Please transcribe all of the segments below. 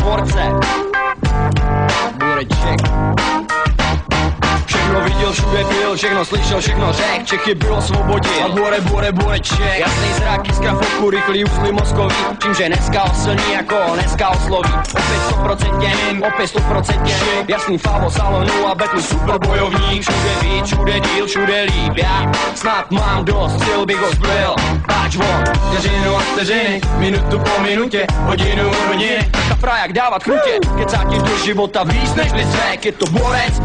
borce. Bureček. Všechno viděl, všude byl, všechno slyšel, všechno řek. Čechy bylo svobodil, a Bureček. Jasný zrak, jiskra fotku, rychlý úsly mozkový. Čímže dneska osilní, jako dneska osloví. Opět 100% mým, opět 100% šik. Jasný favo salonu a betlu super bojovník. Všude víc, všude díl, všude líp. Já snad mám dost, sil bych ho zbyl. Páč von, vteřinu a vteřiny, minutu po minutě, hodinu od hodiny. Ta fraják dávat krutě, kecá ti do života víc než bys řek. Je to borec,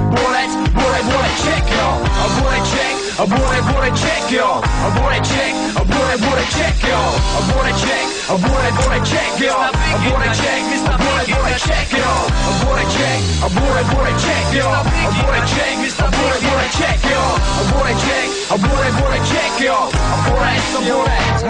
Bureček, jo. A Bureček, jo. A Bureček, jo. A Bureček, jo. A Bureček, jo. A Bureček, jo. A Bureček, jo. A Bureček, jo. A borec, to borec,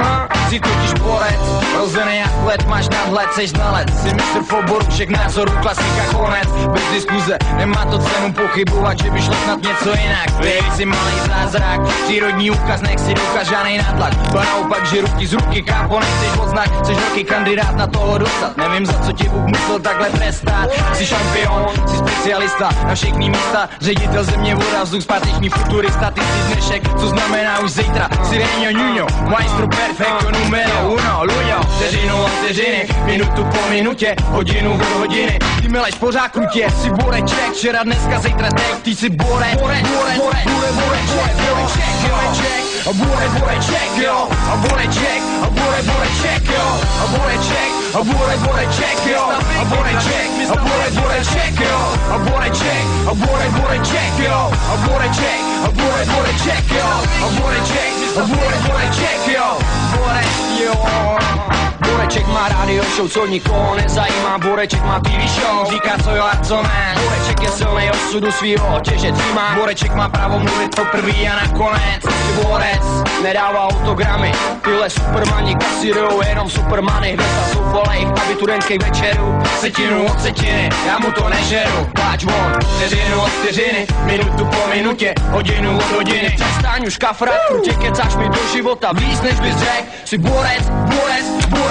jsi totiž borec, rozený atlet, máš nadhled, seš znalec, jsi mistr v oboru všech názorů, klasika konec, bez diskuze, nemá to cenu pochybovat, že by šlo snad něco jinak. Vy jsi malý zázrak, přírodní úkaz, nech si dokáž žádnej nátlak, ba naopak, že ruky z ruky, kápo, nechceš odznak, seš velký kandidát na toho dostat, nevím za co ti Bůh musel takhle trestat, jsi šampion, jsi specialista, na všechny místa, ředitel země, voda, vzduch, zpáteční futurista, ty jsi dnešek, co znamená už zítra, si Reño Nuno, maestro perfecto numero uno, Lujo, vteřinu a vteřiny, minutu po minutě, hodinu od hodiny, ty mileš pořád krutě, jsi Bureček, včera, dneska, zítra, teď, ty jsi Bureček, jo. A Bureček, jo. A Bureček, jo. A Bureček, jo. A Bureček, jo. A Bureček, jo. A Bureček, jo. A Bureček, jo. A Bureček, jo. Bureček, jo. Bureček má radio show, co nikoho nezajímá. Bureček má TV show, říká co jo a co ne. Bureček je silnej osudu svýho otěže třímá. Bureček má právo mluvit po prvý a nakonec. Borec nedává autogramy, tyhle supermani kasírujou jenom supermany. Hvězda jsou v volejch abiturientských večerů, setinu od setiny, já mu to nežeru. Páč von, vteřinu od vteřiny, minutu po minutě, hodinu od hodiny. Přestaň už kafrat, krutě kecáš mi do života víc než bys řek. Jsi borec,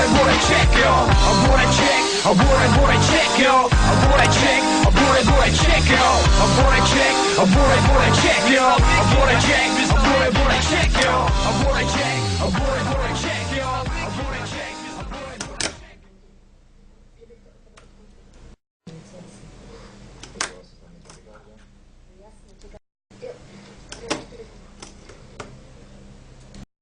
Bureček, jo. A Bureček, jo. A Bureček, jo. A Bureček, jo. A Bureček, jo. A Bureček, jo. A Bureček, jo. A Bureček.